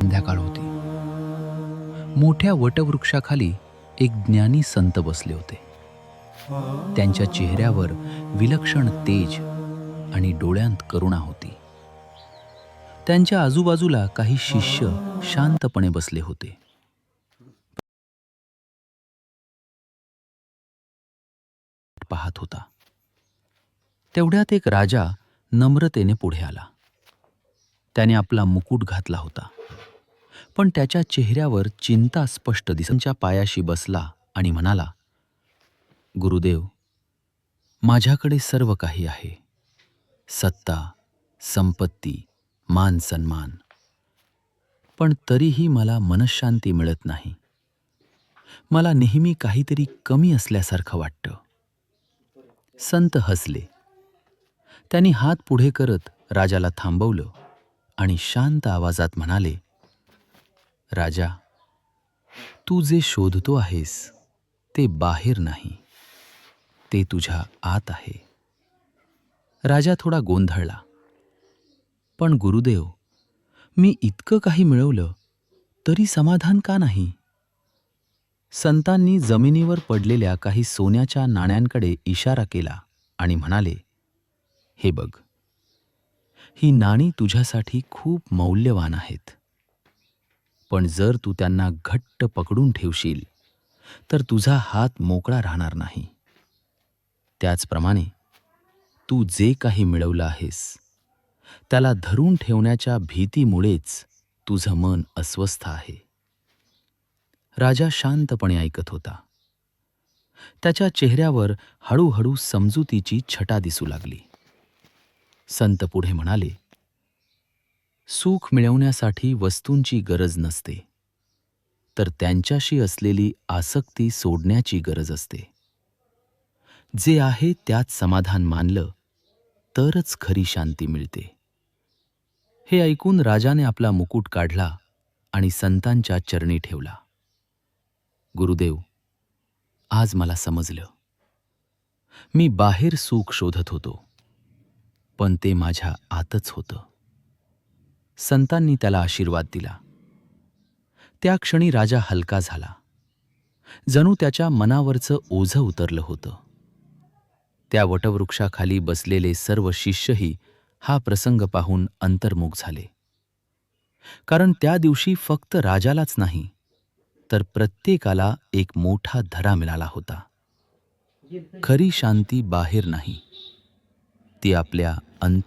संध्याकाळ होती. मोठ्या वटवृक्षाखाली एक ज्ञानी संत बसले होते. त्यांच्या चेहऱ्यावर विलक्षण तेज आणि डोळ्यांत करुणा होती. त्यांच्या आजूबाजूला काही शिष्य शांतपणे बसले होते. पाहत होता. तेवढ्यात एक राजा नम्रतेने पुढे आला. त्याने आपला मुकुट घातला होता, पण त्याच्या चेहऱ्यावर चिंता स्पष्ट दिसत. पायाशी बसला आणि म्हणाला, गुरुदेव, माझ्याकडे सर्व काही आहे. सत्ता, संपत्ती, मान सन्मान, पण तरीही मला मनःशांती मिळत नाही. मला नेहमी काहीतरी कमी असल्यासारखं वाटतं. संत हसले. त्यांनी हात पुढे करत राजाला थांबवलं आणि शांत आवाजात म्हणाले, राजा, तू जे शोधतो आहेस ते बाहेर नाही, ते तुझ्या आत आहे. राजा थोडा गोंधळला. पण गुरुदेव, मी इतकं काही मिळवलं तरी समाधान का नाही? संतांनी जमिनीवर पडलेल्या काही सोन्याच्या नाण्यांकडे इशारा केला आणि म्हणाले, हे बघ, ही नाणी तुझ्यासाठी खूप मौल्यवान आहेत. पण जर तू त्यांना घट्ट पकडून ठेवशील तर तुझा हात मोकळा राहणार नाही. त्याचप्रमाणे तू जे काही मिळवलं आहेस त्याला धरून ठेवण्याच्या भीतीमुळेच तुझं मन अस्वस्थ आहे. राजा शांतपणे ऐकत होता. त्याच्या चेहऱ्यावर हळूहळू समजुतीची छटा दिसू लागली. संत पुढे म्हणाले, सुख मिळवण्यासाठी वस्तूंची गरज नसते, तर त्यांच्याशी असलेली आसक्ती सोडण्याची गरज असते. जे आहे त्यात समाधान मानलं तरच खरी शांती मिळते. हे ऐकून राजाने आपला मुकुट काढला आणि संतांच्या चरणी ठेवला. गुरुदेव, आज मला समजलं. मी बाहेर सुख शोधत होतो, पण ते माझ्या आतच होतं. संतांनी त्याला आशीर्वाद दिला. त्या क्षणी राजा हलका झाला. जणू त्याच्या मनावरचं ओझं उतरलं होतं. त्या वटवृक्षाखाली बसलेले सर्व शिष्यही हा प्रसंग पाहून अंतर्मुख झाले. कारण त्या दिवशी फक्त राजालाच नाही, तर प्रत्येकाला एक मोठा धडा मिळाला होता. खरी शांती बाहेर नाही, ती आपल्या अंतर